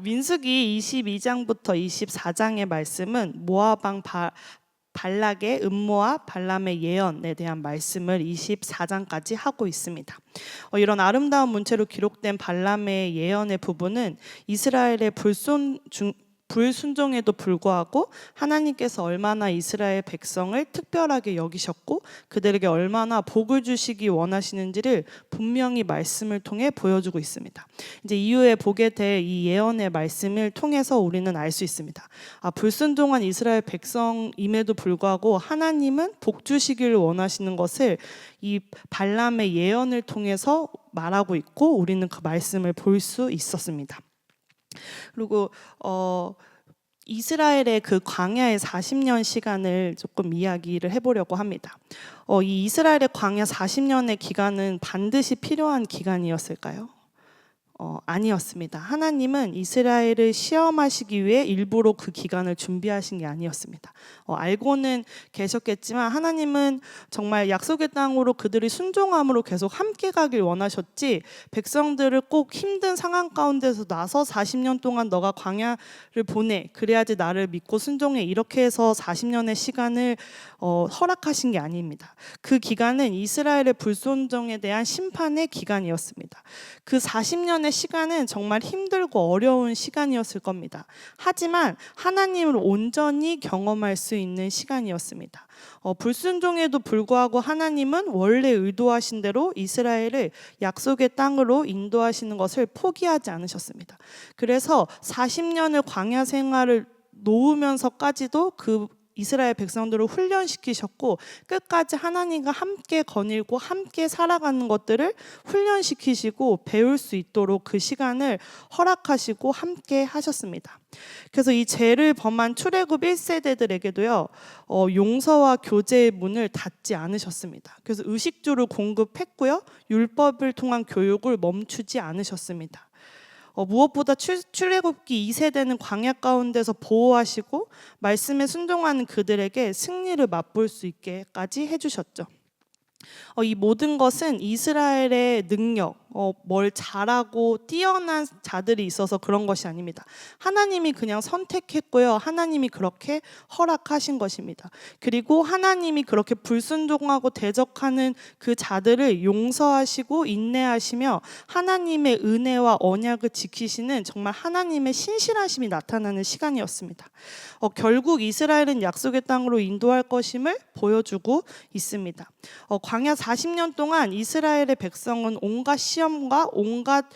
민수기 22장부터 24장의 말씀은 모압 왕 발락의 음모와 발람의 예언에 대한 말씀을 24장까지 하고 있습니다. 이런 아름다운 문체로 기록된 발람의 예언의 부분은 이스라엘의 불순종에도 불구하고 하나님께서 얼마나 이스라엘 백성을 특별하게 여기셨고 그들에게 얼마나 복을 주시기 원하시는지를 분명히 말씀을 통해 보여주고 있습니다. 이제 이후에 보게 될 이 예언의 말씀을 통해서 우리는 알 수 있습니다. 불순종한 이스라엘 백성임에도 불구하고 하나님은 복 주시기를 원하시는 것을 이 발람의 예언을 통해서 말하고 있고 우리는 그 말씀을 볼 수 있었습니다. 그리고 이스라엘의 그 광야의 40년 시간을 조금 이야기를 해보려고 합니다. 이 이스라엘의 광야 40년의 기간은 반드시 필요한 기간이었을까요? 아니었습니다. 하나님은 이스라엘을 시험하시기 위해 일부러 그 기간을 준비하신 게 아니었습니다. 알고는 계셨겠지만 하나님은 정말 약속의 땅으로 그들이 순종함으로 계속 함께 가길 원하셨지 백성들을 꼭 힘든 상황 가운데서 나서 40년 동안 너가 광야를 보내 그래야지 나를 믿고 순종해 이렇게 해서 40년의 시간을 허락하신 게 아닙니다. 그 기간은 이스라엘의 불순종에 대한 심판의 기간이었습니다. 그 40년의 시간은 정말 힘들고 어려운 시간이었을 겁니다. 하지만 하나님을 온전히 경험할 수 있는 시간이었습니다. 불순종에도 불구하고 하나님은 원래 의도하신 대로 이스라엘을 약속의 땅으로 인도하시는 것을 포기하지 않으셨습니다. 그래서 40년을 광야 생활을 놓으면서까지도 그 이스라엘 백성들을 훈련시키셨고 끝까지 하나님과 함께 거닐고 함께 살아가는 것들을 훈련시키시고 배울 수 있도록 그 시간을 허락하시고 함께 하셨습니다. 그래서 이 죄를 범한 출애굽 1세대들에게도요 용서와 교제의 문을 닫지 않으셨습니다. 그래서 의식주를 공급했고요 율법을 통한 교육을 멈추지 않으셨습니다. 무엇보다 출애굽기 2세대는 광야 가운데서 보호하시고 말씀에 순종하는 그들에게 승리를 맛볼 수 있게까지 해주셨죠. 이 모든 것은 이스라엘의 능력, 뭘 잘하고 뛰어난 자들이 있어서 그런 것이 아닙니다. 하나님이 그냥 선택했고요. 하나님이 그렇게 허락하신 것입니다. 그리고 하나님이 그렇게 불순종하고 대적하는 그 자들을 용서하시고 인내하시며 하나님의 은혜와 언약을 지키시는 정말 하나님의 신실하심이 나타나는 시간이었습니다. 결국 이스라엘은 약속의 땅으로 인도할 것임을 보여주고 있습니다. 광야 40년 동안 이스라엘의 백성은 온갖 시험과 온갖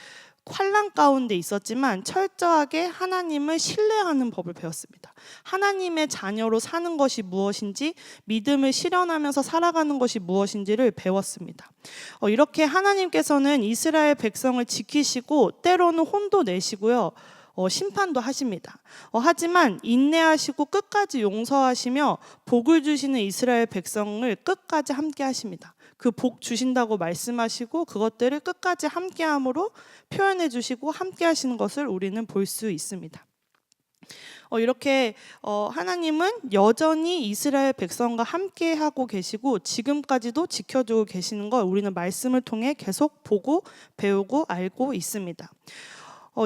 환난 가운데 있었지만 철저하게 하나님을 신뢰하는 법을 배웠습니다. 하나님의 자녀로 사는 것이 무엇인지 믿음을 실현하면서 살아가는 것이 무엇인지를 배웠습니다. 이렇게 하나님께서는 이스라엘 백성을 지키시고 때로는 혼도 내시고요. 심판도 하십니다. 하지만 인내하시고 끝까지 용서하시며 복을 주시는 이스라엘 백성을 끝까지 함께 하십니다. 그 복 주신다고 말씀하시고 그것들을 끝까지 함께함으로 표현해 주시고 함께 하시는 것을 우리는 볼 수 있습니다. 이렇게 하나님은 여전히 이스라엘 백성과 함께 하고 계시고 지금까지도 지켜주고 계시는 걸 우리는 말씀을 통해 계속 보고 배우고 알고 있습니다.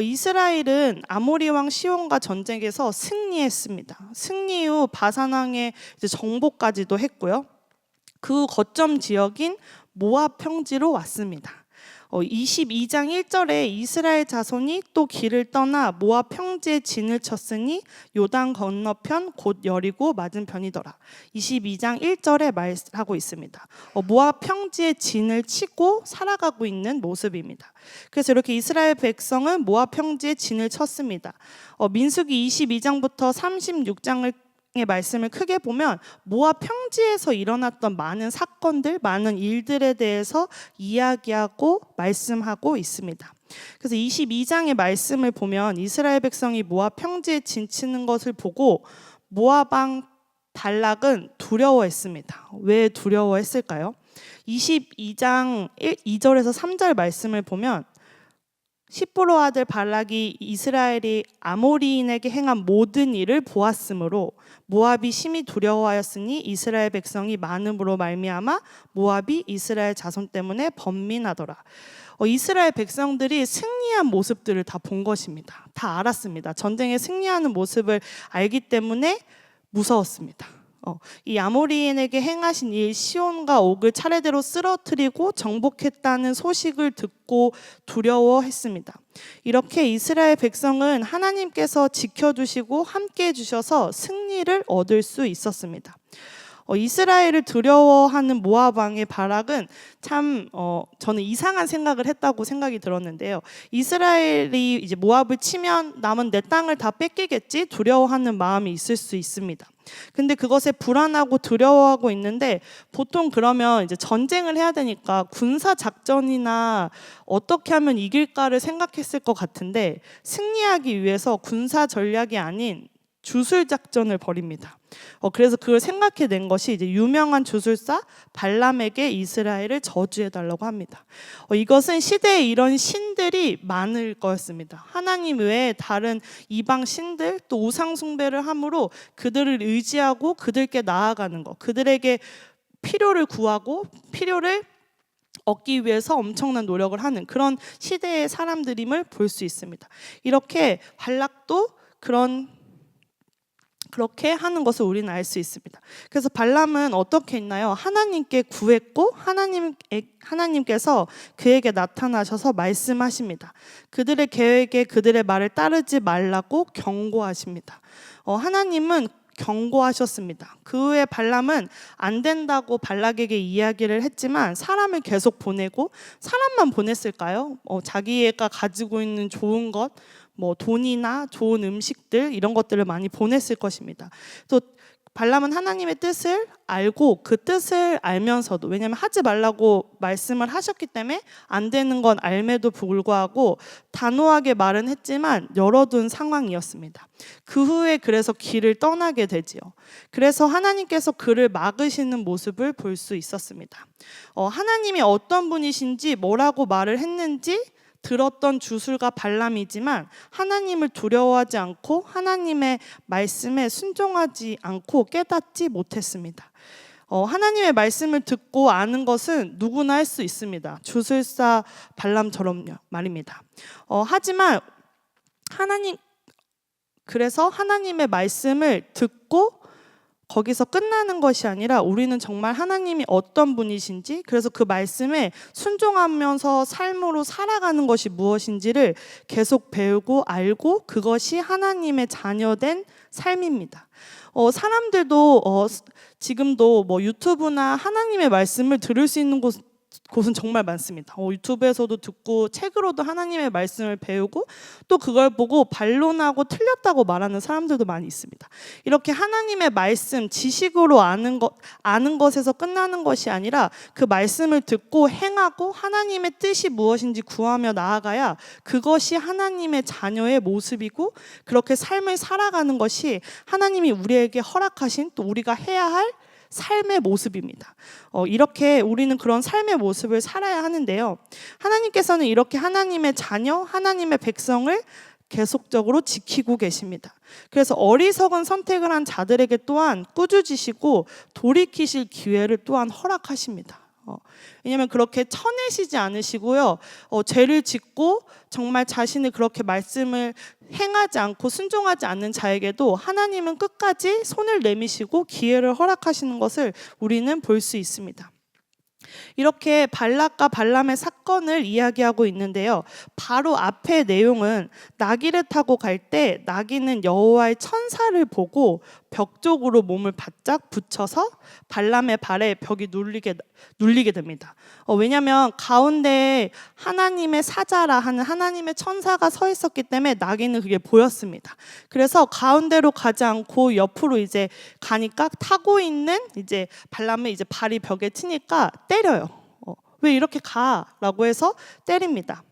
이스라엘은 아모리 왕 시온과 전쟁에서 승리했습니다. 승리 후 바산 왕의 정복까지도 했고요. 그 거점 지역인 모압 평지로 왔습니다. 22장 1절에 이스라엘 자손이 또 길을 떠나 모압 평지에 진을 쳤으니 요단 건너편 곧 여리고 맞은편이더라. 22장 1절에 말하고 있습니다. 모압 평지에 진을 치고 살아가고 있는 모습입니다. 그래서 이렇게 이스라엘 백성은 모압 평지에 진을 쳤습니다. 민수기 22장부터 36장을 말씀을 크게 보면 모압 평지에서 일어났던 많은 사건들, 많은 일들에 대해서 이야기하고 말씀하고 있습니다. 그래서 22장의 말씀을 보면 이스라엘 백성이 모압 평지에 진치는 것을 보고 모압 왕 발락은 두려워했습니다. 왜 두려워했을까요? 22장 2절에서 3절 말씀을 보면 십보로 아들 발락이 이스라엘이 아모리인에게 행한 모든 일을 보았으므로 모압이 심히 두려워하였으니 이스라엘 백성이 많음으로 말미암아 모압이 이스라엘 자손 때문에 번민하더라. 이스라엘 백성들이 승리한 모습들을 다 본 것입니다. 다 알았습니다. 전쟁에 승리하는 모습을 알기 때문에 무서웠습니다. 이 아모리인에게 행하신 일 시온과 옥을 차례대로 쓰러뜨리고 정복했다는 소식을 듣고 두려워했습니다. 이렇게 이스라엘 백성은 하나님께서 지켜주시고 함께해 주셔서 승리를 얻을 수 있었습니다. 이스라엘을 두려워하는 모압 왕의 바락은 참 저는 이상한 생각을 했다고 생각이 들었는데요. 이스라엘이 이제 모압을 치면 남은 내 땅을 다 뺏기겠지 두려워하는 마음이 있을 수 있습니다. 근데 그것에 불안하고 두려워하고 있는데 보통 그러면 이제 전쟁을 해야 되니까 군사 작전이나 어떻게 하면 이길까를 생각했을 것 같은데 승리하기 위해서 군사 전략이 아닌 주술 작전을 벌입니다. 그래서 그걸 생각해낸 것이 이제 유명한 주술사 발람에게 이스라엘을 저주해 달라고 합니다. 이것은 시대에 이런 신들이 많을 거였습니다. 하나님 외에 다른 이방 신들 또 우상 숭배를 함으로 그들을 의지하고 그들께 나아가는 것, 그들에게 필요를 구하고 필요를 얻기 위해서 엄청난 노력을 하는 그런 시대의 사람들임을 볼 수 있습니다. 이렇게 발락도 그렇게 하는 것을 우리는 알 수 있습니다. 그래서 발람은 어떻게 했나요? 하나님께 구했고 하나님께서 그에게 나타나셔서 말씀하십니다. 그들의 계획에 그들의 말을 따르지 말라고 경고하십니다. 하나님은 경고하셨습니다. 그 후에 발람은 안 된다고 발락에게 이야기를 했지만 사람을 계속 보내고 사람만 보냈을까요? 자기가 가지고 있는 좋은 것, 돈이나 좋은 음식들 이런 것들을 많이 보냈을 것입니다. 또 발람은 하나님의 뜻을 알고 그 뜻을 알면서도 왜냐하면 하지 말라고 말씀을 하셨기 때문에 안 되는 건 알매도 불구하고 단호하게 말은 했지만 열어둔 상황이었습니다. 그 후에 그래서 길을 떠나게 되지요. 그래서 하나님께서 그를 막으시는 모습을 볼 수 있었습니다. 하나님이 어떤 분이신지 뭐라고 말을 했는지 들었던 주술가 발람이지만 하나님을 두려워하지 않고 하나님의 말씀에 순종하지 않고 깨닫지 못했습니다. 하나님의 말씀을 듣고 아는 것은 누구나 할 수 있습니다. 주술사 발람처럼요 말입니다. 하지만 그래서 하나님의 말씀을 듣고 거기서 끝나는 것이 아니라 우리는 정말 하나님이 어떤 분이신지 그래서 그 말씀에 순종하면서 삶으로 살아가는 것이 무엇인지를 계속 배우고 알고 그것이 하나님의 자녀된 삶입니다. 사람들도 지금도 유튜브나 하나님의 말씀을 들을 수 있는 곳은 정말 많습니다. 유튜브에서도 듣고 책으로도 하나님의 말씀을 배우고 또 그걸 보고 반론하고 틀렸다고 말하는 사람들도 많이 있습니다. 이렇게 하나님의 말씀, 지식으로 아는 것에서 끝나는 것이 아니라 그 말씀을 듣고 행하고 하나님의 뜻이 무엇인지 구하며 나아가야 그것이 하나님의 자녀의 모습이고 그렇게 삶을 살아가는 것이 하나님이 우리에게 허락하신 또 우리가 해야 할 삶의 모습입니다. 이렇게 우리는 그런 삶의 모습을 살아야 하는데요. 하나님께서는 이렇게 하나님의 자녀, 하나님의 백성을 계속적으로 지키고 계십니다. 그래서 어리석은 선택을 한 자들에게 또한 꾸짖으시고 돌이키실 기회를 또한 허락하십니다. 왜냐하면 그렇게 쳐내시지 않으시고요. 죄를 짓고 정말 자신을 그렇게 말씀을 행하지 않고 순종하지 않는 자에게도 하나님은 끝까지 손을 내미시고 기회를 허락하시는 것을 우리는 볼 수 있습니다. 이렇게 발락과 발람의 사건을 이야기하고 있는데요. 바로 앞의 내용은 나귀를 타고 갈 때 나귀는 여호와의 천사를 보고 벽 쪽으로 몸을 바짝 붙여서 발람의 발에 벽이 눌리게 됩니다. 왜냐하면 가운데에 하나님의 사자라 하는 하나님의 천사가 서 있었기 때문에 나귀는 그게 보였습니다. 그래서 가운데로 가지 않고 옆으로 이제 가니까 타고 있는 이제 발람의 이제 발이 벽에 치니까 때려요. 왜 이렇게 가라고 해서 때립니다.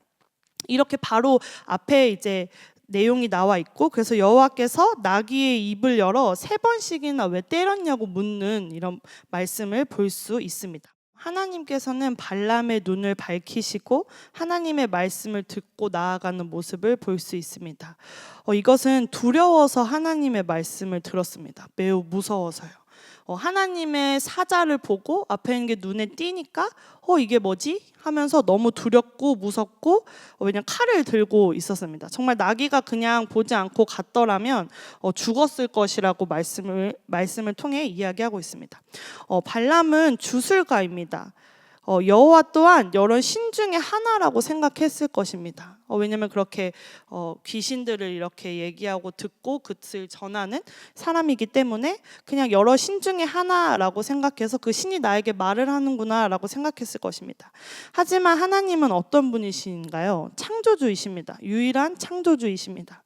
이렇게 바로 앞에 이제 내용이 나와 있고 그래서 여호와께서 나귀의 입을 열어 3번씩이나 왜 때렸냐고 묻는 이런 말씀을 볼 수 있습니다. 하나님께서는 발람의 눈을 밝히시고 하나님의 말씀을 듣고 나아가는 모습을 볼 수 있습니다. 이것은 두려워서 하나님의 말씀을 들었습니다. 매우 무서워서요. 하나님의 사자를 보고 앞에 있는 게 눈에 띄니까 이게 뭐지? 하면서 너무 두렵고 무섭고 왜냐면 칼을 들고 있었습니다. 정말 나귀가 그냥 보지 않고 갔더라면 죽었을 것이라고 말씀을 통해 이야기하고 있습니다. 발람은 주술가입니다. 여호와 또한 여러 신 중에 하나라고 생각했을 것입니다. 왜냐하면 그렇게 귀신들을 이렇게 얘기하고 듣고 그것을 전하는 사람이기 때문에 그냥 여러 신 중에 하나라고 생각해서 그 신이 나에게 말을 하는구나 라고 생각했을 것입니다. 하지만 하나님은 어떤 분이신가요? 창조주이십니다. 유일한 창조주이십니다.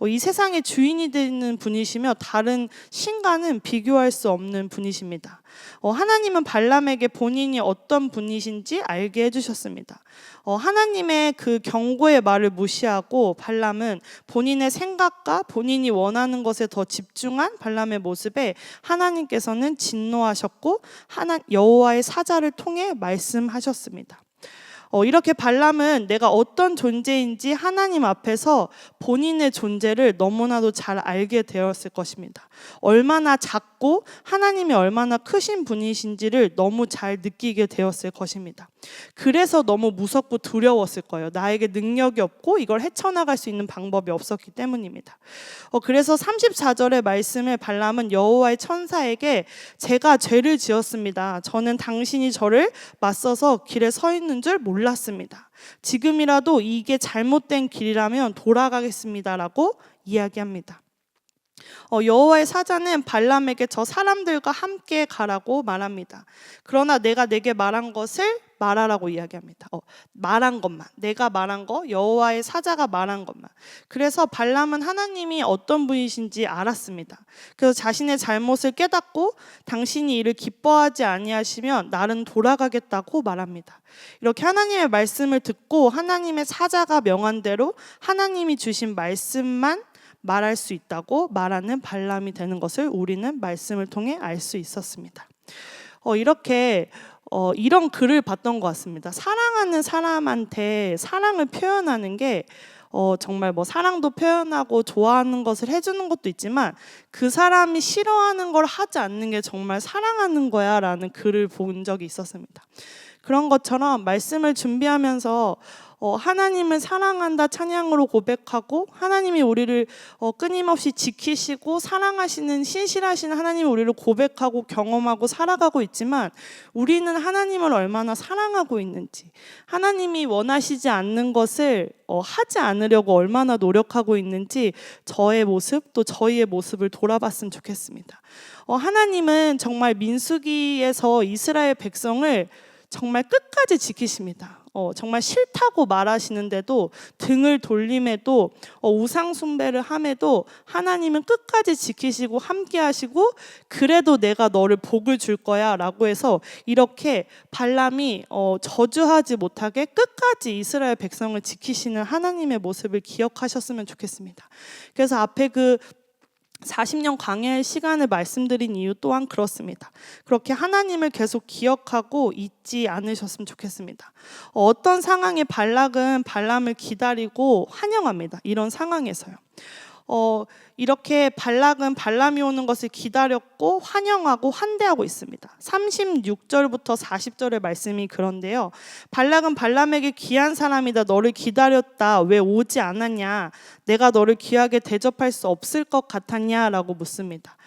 이 세상의 주인이 되는 분이시며 다른 신과는 비교할 수 없는 분이십니다. 하나님은 발람에게 본인이 어떤 분이신지 알게 해주셨습니다. 하나님의 그 경고의 말을 무시하고 발람은 본인의 생각과 본인이 원하는 것에 더 집중한 발람의 모습에 하나님께서는 진노하셨고 여호와의 사자를 통해 말씀하셨습니다. 이렇게 발람은 내가 어떤 존재인지 하나님 앞에서 본인의 존재를 너무나도 잘 알게 되었을 것입니다. 얼마나 작고 하나님이 얼마나 크신 분이신지를 너무 잘 느끼게 되었을 것입니다. 그래서 너무 무섭고 두려웠을 거예요. 나에게 능력이 없고 이걸 헤쳐나갈 수 있는 방법이 없었기 때문입니다. 그래서 34절의 말씀을 발람은 여호와의 천사에게 제가 죄를 지었습니다. 저는 당신이 저를 맞서서 길에 서 있는 줄 몰랐습니다. 지금이라도 이게 잘못된 길이라면 돌아가겠습니다라고 이야기합니다. 여호와의 사자는 발람에게 저 사람들과 함께 가라고 말합니다. 그러나 내가 내게 말한 것을 말하라고 이야기합니다. 말한 것만, 내가 말한 거, 여호와의 사자가 말한 것만. 그래서 발람은 하나님이 어떤 분이신지 알았습니다. 그래서 자신의 잘못을 깨닫고 당신이 이를 기뻐하지 아니하시면 나는 돌아가겠다고 말합니다. 이렇게 하나님의 말씀을 듣고 하나님의 사자가 명한 대로 하나님이 주신 말씀만 말할 수 있다고 말하는 발람이 되는 것을 우리는 말씀을 통해 알 수 있었습니다. 이렇게 이런 글을 봤던 것 같습니다. 사랑하는 사람한테 사랑을 표현하는 게 정말 사랑도 표현하고 좋아하는 것을 해주는 것도 있지만 그 사람이 싫어하는 걸 하지 않는 게 정말 사랑하는 거야 라는 글을 본 적이 있었습니다. 그런 것처럼 말씀을 준비하면서 하나님을 사랑한다 찬양으로 고백하고 하나님이 우리를 끊임없이 지키시고 사랑하시는 신실하신 하나님이 우리를 고백하고 경험하고 살아가고 있지만 우리는 하나님을 얼마나 사랑하고 있는지 하나님이 원하시지 않는 것을 하지 않으려고 얼마나 노력하고 있는지 저의 모습 또 저희의 모습을 돌아봤으면 좋겠습니다. 하나님은 정말 민수기에서 이스라엘 백성을 정말 끝까지 지키십니다. 정말 싫다고 말하시는데도 등을 돌림에도 우상 숭배를 함에도 하나님은 끝까지 지키시고 함께 하시고 그래도 내가 너를 복을 줄 거야 라고 해서 이렇게 발람이 저주하지 못하게 끝까지 이스라엘 백성을 지키시는 하나님의 모습을 기억하셨으면 좋겠습니다. 그래서 앞에 그 40년 광야의 시간을 말씀드린 이유 또한 그렇습니다. 그렇게 하나님을 계속 기억하고 잊지 않으셨으면 좋겠습니다. 어떤 상황에 발락은 발람을 기다리고 환영합니다. 이런 상황에서요. 이렇게 발락은 발람이 오는 것을 기다렸고 환영하고 환대하고 있습니다. 36절부터 40절의 말씀이 그런데요. 발락은 발람에게 귀한 사람이다. 너를 기다렸다. 왜 오지 않았냐? 내가 너를 귀하게 대접할 수 없을 것 같았냐? 라고 묻습니다.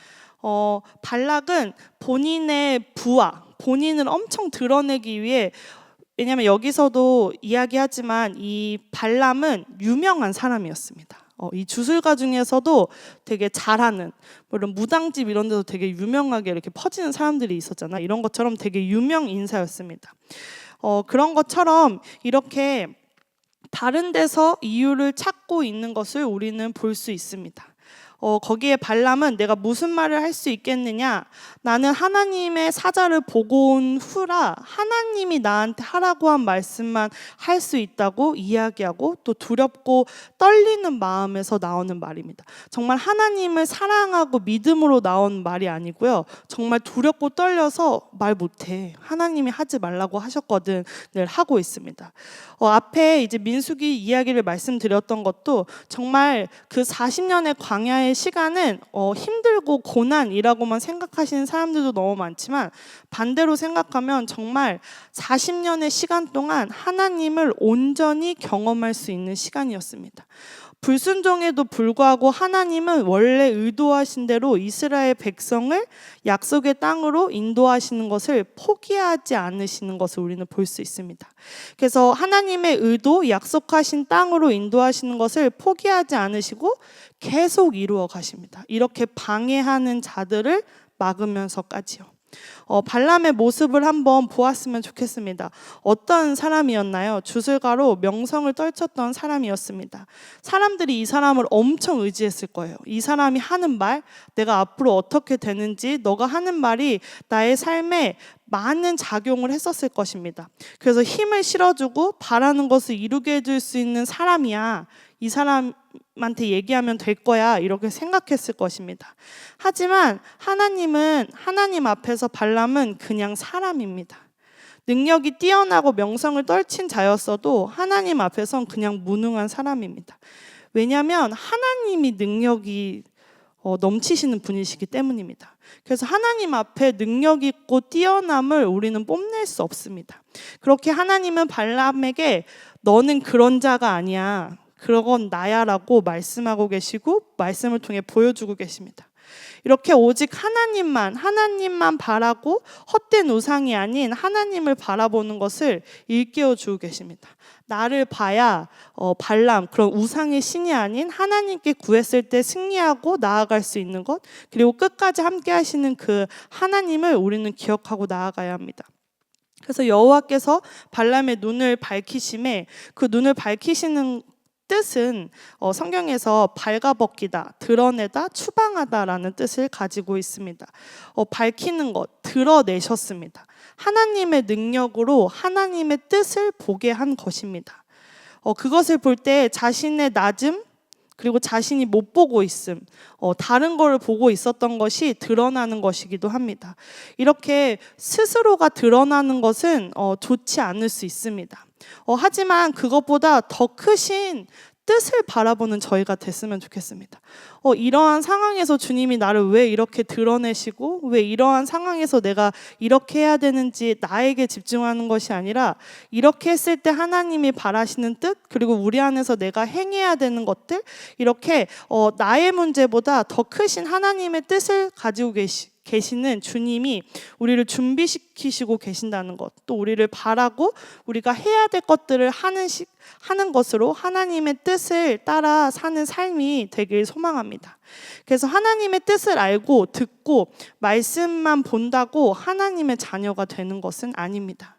발락은 본인의 부와 본인을 엄청 드러내기 위해 왜냐하면 여기서도 이야기하지만 이 발람은 유명한 사람이었습니다. 이 주술가 중에서도 되게 잘하는 이런 무당집 이런 데서 되게 유명하게 이렇게 퍼지는 사람들이 있었잖아. 이런 것처럼 되게 유명 인사였습니다. 그런 것처럼 이렇게 다른 데서 이유를 찾고 있는 것을 우리는 볼 수 있습니다. 거기에 발람은 내가 무슨 말을 할 수 있겠느냐? 나는 하나님의 사자를 보고 온 후라 하나님이 나한테 하라고 한 말씀만 할 수 있다고 이야기하고 또 두렵고 떨리는 마음에서 나오는 말입니다. 정말 하나님을 사랑하고 믿음으로 나온 말이 아니고요. 정말 두렵고 떨려서 말 못해. 하나님이 하지 말라고 하셨거든을 하고 있습니다. 앞에 이제 민수기 이야기를 말씀드렸던 것도 정말 그 40년의 광야의 40년의 시간은 힘들고 고난이라고만 생각하시는 사람들도 너무 많지만, 반대로 생각하면 정말 40년의 시간 동안 하나님을 온전히 경험할 수 있는 시간이었습니다. 불순종에도 불구하고 하나님은 원래 의도하신 대로 이스라엘 백성을 약속의 땅으로 인도하시는 것을 포기하지 않으시는 것을 우리는 볼 수 있습니다. 그래서 하나님의 의도, 약속하신 땅으로 인도하시는 것을 포기하지 않으시고 계속 이루어 가십니다. 이렇게 방해하는 자들을 막으면서까지요. 발람의 모습을 한번 보았으면 좋겠습니다. 어떤 사람이었나요? 주술가로 명성을 떨쳤던 사람이었습니다. 사람들이 이 사람을 엄청 의지했을 거예요. 이 사람이 하는 말, 내가 앞으로 어떻게 되는지, 너가 하는 말이 나의 삶에 많은 작용을 했었을 것입니다. 그래서 힘을 실어주고 바라는 것을 이루게 해줄 수 있는 사람이야, 이 사람한테 얘기하면 될 거야, 이렇게 생각했을 것입니다. 하지만 하나님 앞에서 발람은 그냥 사람입니다. 능력이 뛰어나고 명성을 떨친 자였어도 하나님 앞에선 그냥 무능한 사람입니다. 왜냐하면 하나님이 능력이 넘치시는 분이시기 때문입니다. 그래서 하나님 앞에 능력 있고 뛰어남을 우리는 뽐낼 수 없습니다. 그렇게 하나님은 발람에게 너는 그런 자가 아니야, 그건 나야 라고 말씀하고 계시고 말씀을 통해 보여주고 계십니다. 이렇게 오직 하나님만 바라고 헛된 우상이 아닌 하나님을 바라보는 것을 일깨워 주고 계십니다. 나를 봐야 발람, 그런 우상의 신이 아닌 하나님께 구했을 때 승리하고 나아갈 수 있는 것, 그리고 끝까지 함께 하시는 그 하나님을 우리는 기억하고 나아가야 합니다. 그래서 여호와께서 발람의 눈을 밝히심에, 그 눈을 밝히시는 뜻은 성경에서 발가벗기다, 드러내다, 추방하다라는 뜻을 가지고 있습니다. 밝히는 것, 드러내셨습니다. 하나님의 능력으로 하나님의 뜻을 보게 한 것입니다. 그것을 볼 때 자신의 낮음, 그리고 자신이 못 보고 있음, 다른 걸 보고 있었던 것이 드러나는 것이기도 합니다. 이렇게 스스로가 드러나는 것은 좋지 않을 수 있습니다. 하지만 그것보다 더 크신 뜻을 바라보는 저희가 됐으면 좋겠습니다. 이러한 상황에서 주님이 나를 왜 이렇게 드러내시고 왜 이러한 상황에서 내가 이렇게 해야 되는지 나에게 집중하는 것이 아니라, 이렇게 했을 때 하나님이 바라시는 뜻, 그리고 우리 안에서 내가 행해야 되는 것들, 이렇게 나의 문제보다 더 크신 하나님의 뜻을 가지고 계시는 주님이 우리를 준비시키시고 계신다는 것, 또 우리를 바라고 우리가 해야 될 것들을 하는 것으로 하나님의 뜻을 따라 사는 삶이 되길 소망합니다. 그래서 하나님의 뜻을 알고 듣고 말씀만 본다고 하나님의 자녀가 되는 것은 아닙니다.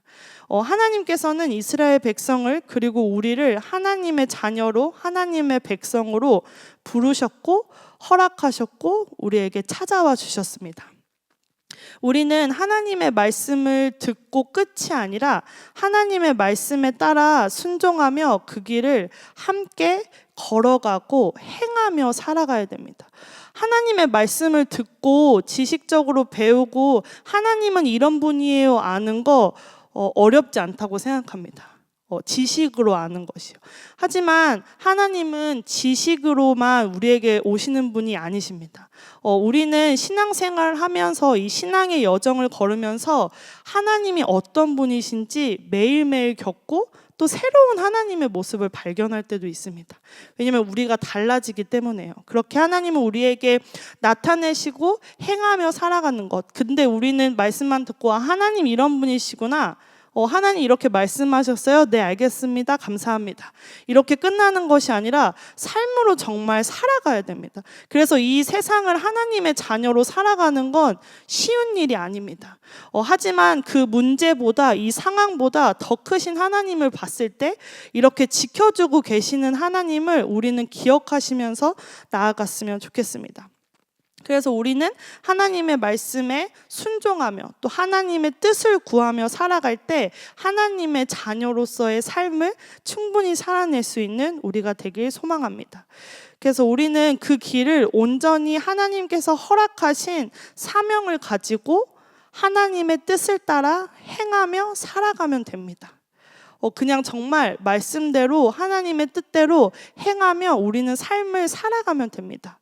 하나님께서는 이스라엘 백성을, 그리고 우리를 하나님의 자녀로, 하나님의 백성으로 부르셨고 허락하셨고 우리에게 찾아와 주셨습니다. 우리는 하나님의 말씀을 듣고 끝이 아니라 하나님의 말씀에 따라 순종하며 그 길을 함께 걸어가고 행하며 살아가야 됩니다. 하나님의 말씀을 듣고 지식적으로 배우고 하나님은 이런 분이에요 아는 거 어렵지 않다고 생각합니다. 지식으로 아는 것이요. 하지만 하나님은 지식으로만 우리에게 오시는 분이 아니십니다. 우리는 신앙생활을 하면서 이 신앙의 여정을 걸으면서 하나님이 어떤 분이신지 매일매일 겪고 또 새로운 하나님의 모습을 발견할 때도 있습니다. 왜냐하면 우리가 달라지기 때문에요. 그렇게 하나님은 우리에게 나타내시고 행하며 살아가는 것. 근데 우리는 말씀만 듣고 하나님 이런 분이시구나, 하나님 이렇게 말씀하셨어요? 네, 알겠습니다. 감사합니다. 이렇게 끝나는 것이 아니라 삶으로 정말 살아가야 됩니다. 그래서 이 세상을 하나님의 자녀로 살아가는 건 쉬운 일이 아닙니다. 하지만 그 문제보다, 이 상황보다 더 크신 하나님을 봤을 때 이렇게 지켜주고 계시는 하나님을 우리는 기억하시면서 나아갔으면 좋겠습니다. 그래서 우리는 하나님의 말씀에 순종하며 또 하나님의 뜻을 구하며 살아갈 때 하나님의 자녀로서의 삶을 충분히 살아낼 수 있는 우리가 되길 소망합니다. 그래서 우리는 그 길을 온전히 하나님께서 허락하신 사명을 가지고 하나님의 뜻을 따라 행하며 살아가면 됩니다. 그냥 정말 말씀대로 하나님의 뜻대로 행하며 우리는 삶을 살아가면 됩니다.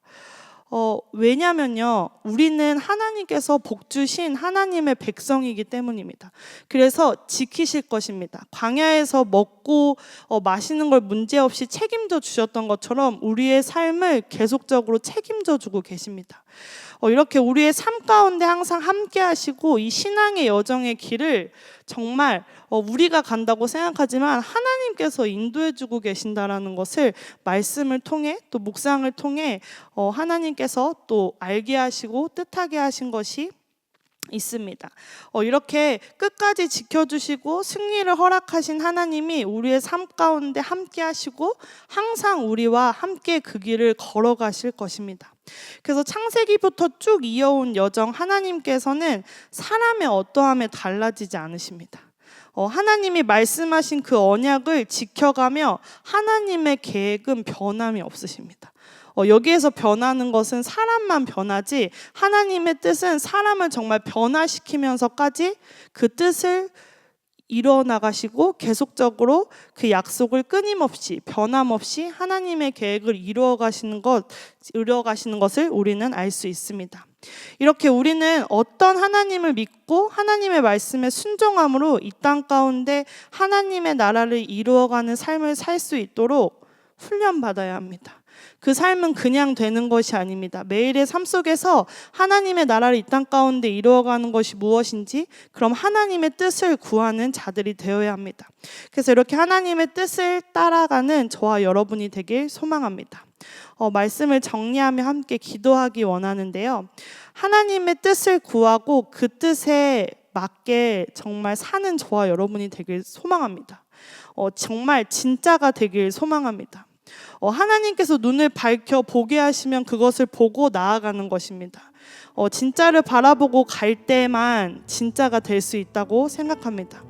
왜냐면요, 우리는 하나님께서 복 주신 하나님의 백성이기 때문입니다. 그래서 지키실 것입니다. 광야에서 먹고 마시는 걸 문제없이 책임져 주셨던 것처럼 우리의 삶을 계속적으로 책임져 주고 계십니다. 이렇게 우리의 삶 가운데 항상 함께 하시고 이 신앙의 여정의 길을 정말 우리가 간다고 생각하지만 하나님께서 인도해 주고 계신다라는 것을 말씀을 통해 또 묵상을 통해 하나님께서 또 알게 하시고 뜻하게 하신 것이 있습니다. 이렇게 끝까지 지켜주시고 승리를 허락하신 하나님이 우리의 삶 가운데 함께 하시고 항상 우리와 함께 그 길을 걸어가실 것입니다. 그래서 창세기부터 쭉 이어온 여정, 하나님께서는 사람의 어떠함에 달라지지 않으십니다. 하나님이 말씀하신 그 언약을 지켜가며 하나님의 계획은 변함이 없으십니다. 여기에서 변하는 것은 사람만 변하지, 하나님의 뜻은 사람을 정말 변화시키면서까지 그 뜻을 이뤄나가시고 계속적으로 그 약속을 끊임없이 변함없이 하나님의 계획을 이루어가시는 것을 우리는 알 수 있습니다. 이렇게 우리는 어떤 하나님을 믿고 하나님의 말씀에 순종함으로 이 땅 가운데 하나님의 나라를 이루어가는 삶을 살 수 있도록 훈련받아야 합니다. 그 삶은 그냥 되는 것이 아닙니다. 매일의 삶 속에서 하나님의 나라를 이 땅 가운데 이루어가는 것이 무엇인지, 그럼 하나님의 뜻을 구하는 자들이 되어야 합니다. 그래서 이렇게 하나님의 뜻을 따라가는 저와 여러분이 되길 소망합니다. 말씀을 정리하며 함께 기도하기 원하는데요. 하나님의 뜻을 구하고 그 뜻에 맞게 정말 사는 저와 여러분이 되길 소망합니다. 정말 진짜가 되길 소망합니다. 하나님께서 눈을 밝혀 보게 하시면 그것을 보고 나아가는 것입니다. 진짜를 바라보고 갈 때만 진짜가 될 수 있다고 생각합니다.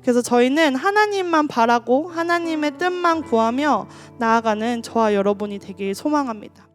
그래서 저희는 하나님만 바라고 하나님의 뜻만 구하며 나아가는 저와 여러분이 되길 소망합니다.